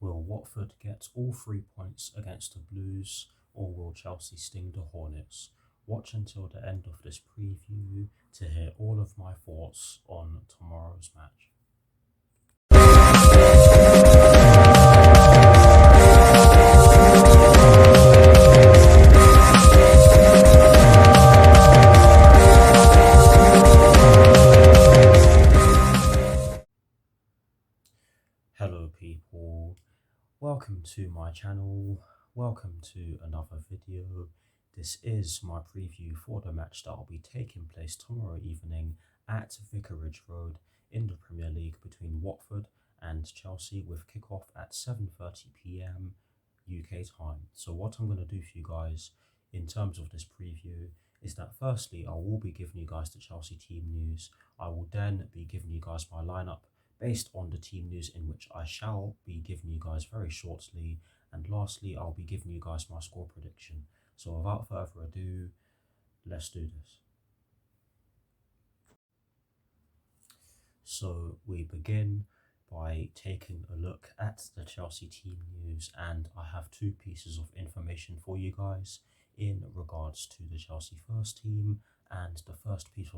Will Watford get all 3 points against the Blues, or will Chelsea sting the Hornets? Watch until the end of this preview to hear all of my thoughts on tomorrow's match. Hello people, welcome to my channel, welcome to another video. This is my preview for the match that will be taking place tomorrow evening at Vicarage Road in the Premier League between Watford and Chelsea, with kickoff at 7:30 p.m. UK time. So what I'm going to do for you guys in terms of this preview is that firstly I will be giving you guys the Chelsea team news. I will then be giving you guys my lineup based on the team news, in which I shall be giving you guys very shortly, and lastly I'll be giving you guys my score prediction. So without further ado, let's do this. So we begin by taking a look at the Chelsea team news, and I have two pieces of information for you guys in regards to the Chelsea first team, and the first piece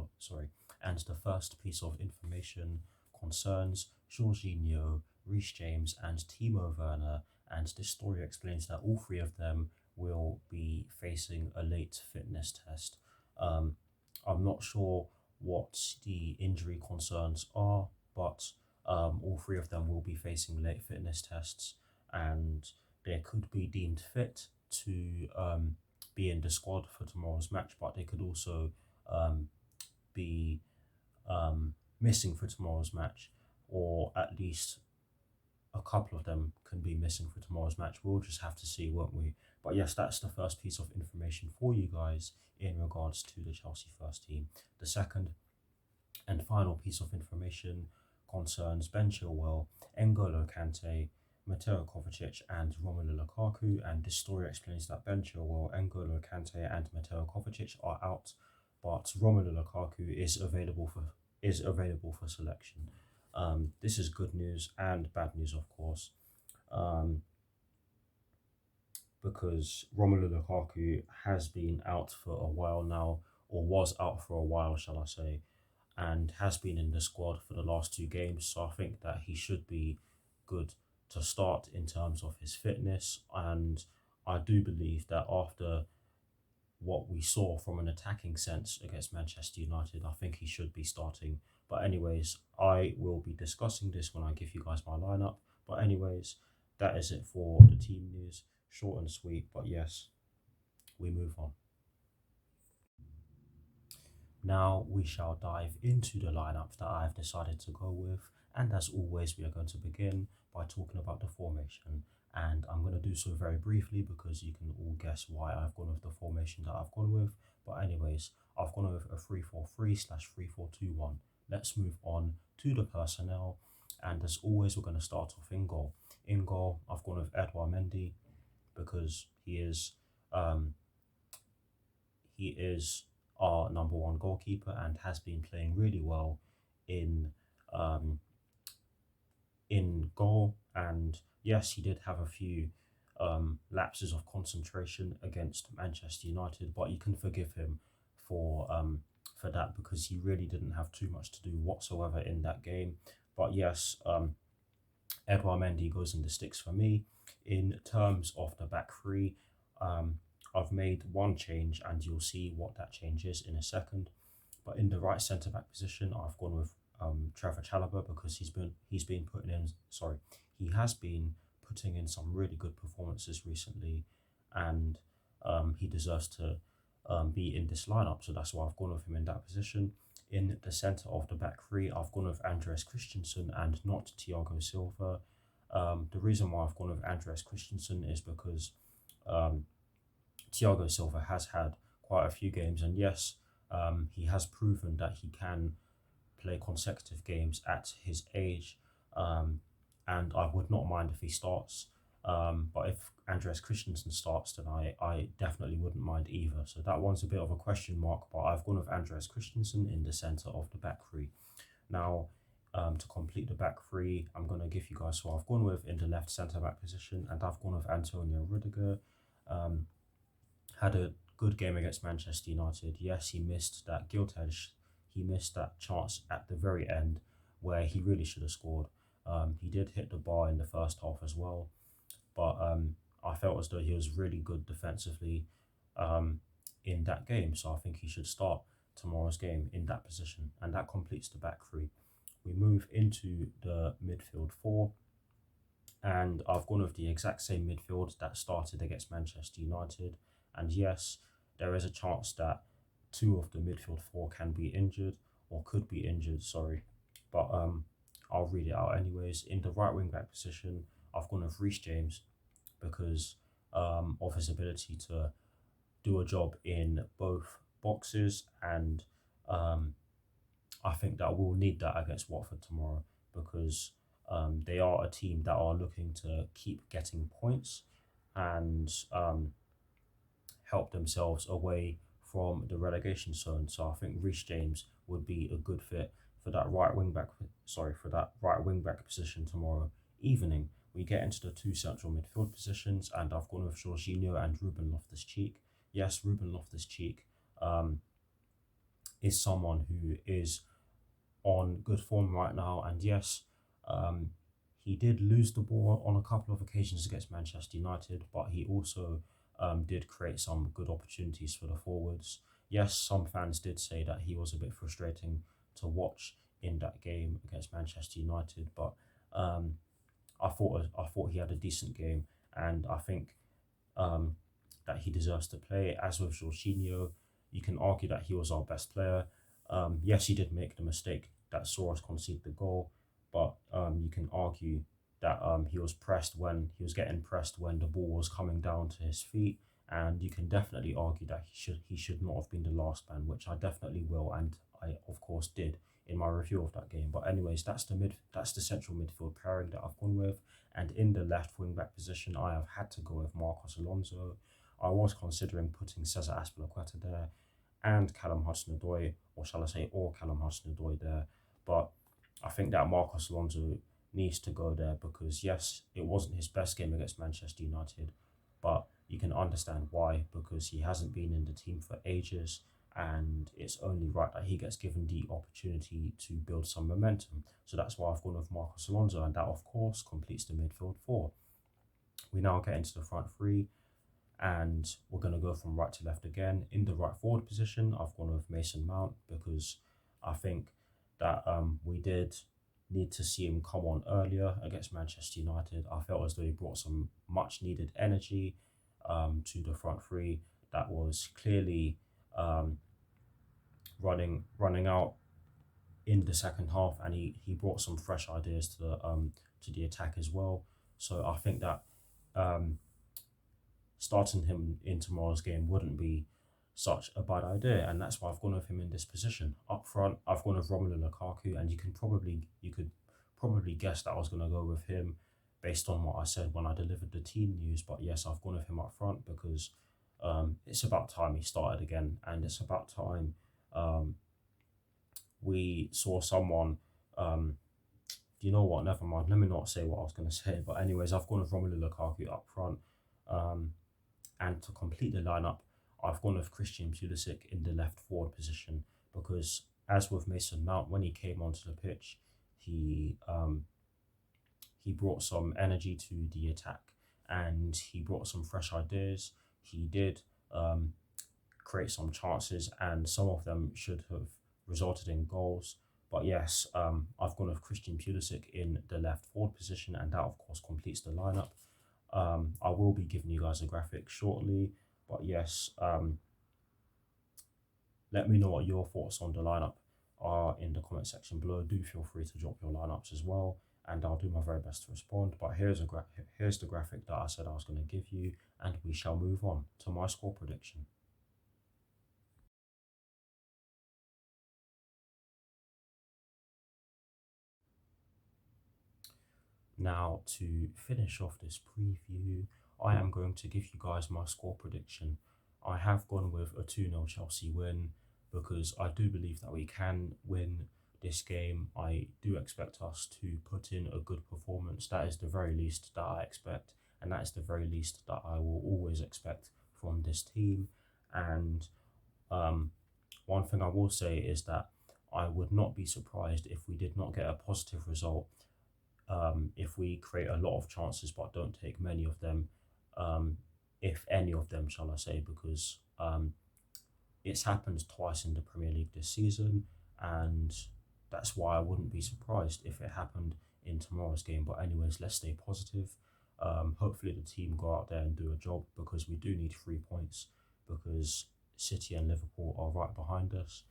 of information concerns Jorginho, Reece James and Timo Werner, and this story explains that all three of them will be facing a late fitness test. I'm not sure what the injury concerns are, but all three of them will be facing late fitness tests, and they could be deemed fit to be in the squad for tomorrow's match, but they could also be missing for tomorrow's match, or at least a couple of them can be missing for tomorrow's match. We'll just have to see, won't we? But yes, that's the first piece of information for you guys in regards to the Chelsea first team. The second and final piece of information concerns Ben Chilwell, N'Golo Kante, Mateo Kovacic and Romelu Lukaku, and this story explains that Ben Chilwell, N'Golo Kante and Mateo Kovacic are out, but Romelu Lukaku is available for selection. This is good news and bad news, of course, because Romelu Lukaku has been out for a while now, or was out for a while, shall I say, and has been in the squad for the last two games. So I think that he should be good to start in terms of his fitness, and I do believe that after what we saw from an attacking sense against Manchester United, I think he should be starting. But anyways, I will be discussing this when I give you guys my lineup. But anyways, that is it for the team news. Short and sweet, but yes, we move on. Now we shall dive into the lineup that I've decided to go with, and as always we are going to begin by talking about the formation, and I'm going to do so very briefly because you can all guess why I've gone with the formation that I've gone with. But anyways, I've gone with a 3-4-3/3-4-2-1. Let's move on to the personnel, and as always we're going to start off in goal. In goal, I've gone with Edouard Mendy because he is our number one goalkeeper and has been playing really well in goal. And yes, he did have a few lapses of concentration against Manchester United, but you can forgive him for that because he really didn't have too much to do whatsoever in that game. But yes, Edouard Mendy goes in the sticks for me. In terms of the back three, I've made one change, and you'll see what that change is in a second. But in the right centre back position, I've gone with Trevor Chalobah because he has been putting in some really good performances recently, and he deserves to be in this lineup. So that's why I've gone with him in that position. In the centre of the back three, I've gone with Andreas Christensen and not Thiago Silva. The reason why I've gone with Andreas Christensen is because Thiago Silva has had quite a few games, and yes, he has proven that he can play consecutive games at his age, and I would not mind if he starts. But if Andreas Christensen starts, then I definitely wouldn't mind either. So that one's a bit of a question mark, but I've gone with Andreas Christensen in the centre of the back three. Now, To complete the back three, I'm going to give you guys who I've gone with in the left centre back position, and I've gone with Antonio Rudiger. Um, had a good game against Manchester United. Yes, he missed that gilt edge. He missed that chance at the very end where he really should have scored. He did hit the bar in the first half as well, but I felt as though he was really good defensively um, in that game. So I think he should start tomorrow's game in that position, and that completes the back three. We move into the midfield four, and I've gone with the exact same midfield that started against Manchester United. And yes, there is a chance that two of the midfield four can be injured or could be injured, sorry. But I'll read it out anyways. In the right wing back position, I've gone with Reece James because of his ability to do a job in both boxes, and um, I think that we'll need that against Watford tomorrow because they are a team that are looking to keep getting points and help themselves away from the relegation zone. So I think Reece James would be a good fit for that right wing back. Sorry, for that right wing back position tomorrow evening. We get into the two central midfield positions, and I've gone with Jorginho and Ruben Loftus-Cheek. Yes, Ruben Loftus-Cheek um, is someone who is on good form right now. And yes, um, he did lose the ball on a couple of occasions against Manchester United, but he also did create some good opportunities for the forwards. Yes, some fans did say that he was a bit frustrating to watch in that game against Manchester United, but um, I thought he had a decent game, and I think um, that he deserves to play. As with Jorginho, you can argue that he was our best player. Yes, he did make the mistake that saw us concede the goal, but you can argue that he was pressed when he was getting pressed when the ball was coming down to his feet, and you can definitely argue that he should not have been the last man, which I definitely will, and I of course did in my review of that game. But anyways, that's the central midfield pairing that I've gone with, and in the left wing back position, I have had to go with Marcos Alonso. I was considering putting Cesar Azpilicueta there and Callum Hudson-Odoi, or shall I say, or Callum Hudson-Odoi there. But I think that Marcos Alonso needs to go there because, yes, it wasn't his best game against Manchester United, but you can understand why, because he hasn't been in the team for ages, and it's only right that he gets given the opportunity to build some momentum. So that's why I've gone with Marcos Alonso, and that, of course, completes the midfield four. We now get into the front three, and we're going to go from right to left again. In the right forward position, I've gone with Mason Mount because I think that we did need to see him come on earlier against Manchester United. I felt as though he brought some much needed energy to the front three that was clearly um, running out in the second half, and he brought some fresh ideas to the attack as well. So I think that um, starting him in tomorrow's game wouldn't be such a bad idea, and that's why I've gone with him in this position. Up front, I've gone with Romelu Lukaku, and you could probably guess that I was going to go with him based on what I said when I delivered the team news. But yes, I've gone with him up front because it's about time he started again, and it's about time um, we saw someone. You know what? Never mind. Let me not say what I was going to say. But anyways, I've gone with Romelu Lukaku up front. Um, and to complete the lineup, I've gone with Christian Pulisic in the left forward position because, as with Mason Mount, when he came onto the pitch, he brought some energy to the attack and he brought some fresh ideas. He did create some chances, and some of them should have resulted in goals. But yes, I've gone with Christian Pulisic in the left forward position, and that of course completes the lineup. I will be giving you guys a graphic shortly, but yes, let me know what your thoughts on the lineup are in the comment section below. Do feel free to drop your lineups as well, and I'll do my very best to respond. But here's the graphic that I said I was going to give you, and we shall move on to my score prediction. Now, to finish off this preview, I am going to give you guys my score prediction. I have gone with a 2-0 Chelsea win because I do believe that we can win this game, I do expect us to put in a good performance. That is the very least that I expect, and that is the very least that I will always expect from this team. And um, one thing I will say is that I would not be surprised if we did not get a positive result, if we create a lot of chances but don't take many of them, um, if any of them, shall I say, because it's happened twice in the Premier League this season, and that's why I wouldn't be surprised if it happened in tomorrow's game. But anyways, let's stay positive. Hopefully the team go out there and do a job, because we do need 3 points, because City and Liverpool are right behind us.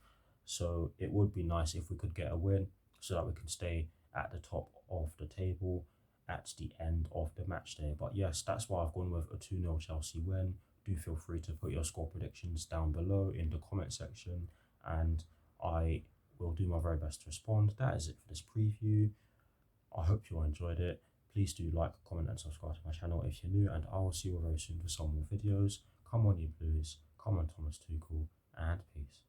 So it would be nice if we could get a win so that we can stay at the top of the table at the end of the match day. But yes, that's why I've gone with a 2-0 Chelsea win. Do feel free to put your score predictions down below in the comment section, and I will do my very best to respond. That is it for this preview. I hope you all enjoyed it. Please do like, comment, and subscribe to my channel if you're new, and I will see you all very soon for some more videos. Come on, you Blues. Come on, Thomas Tuchel, and peace.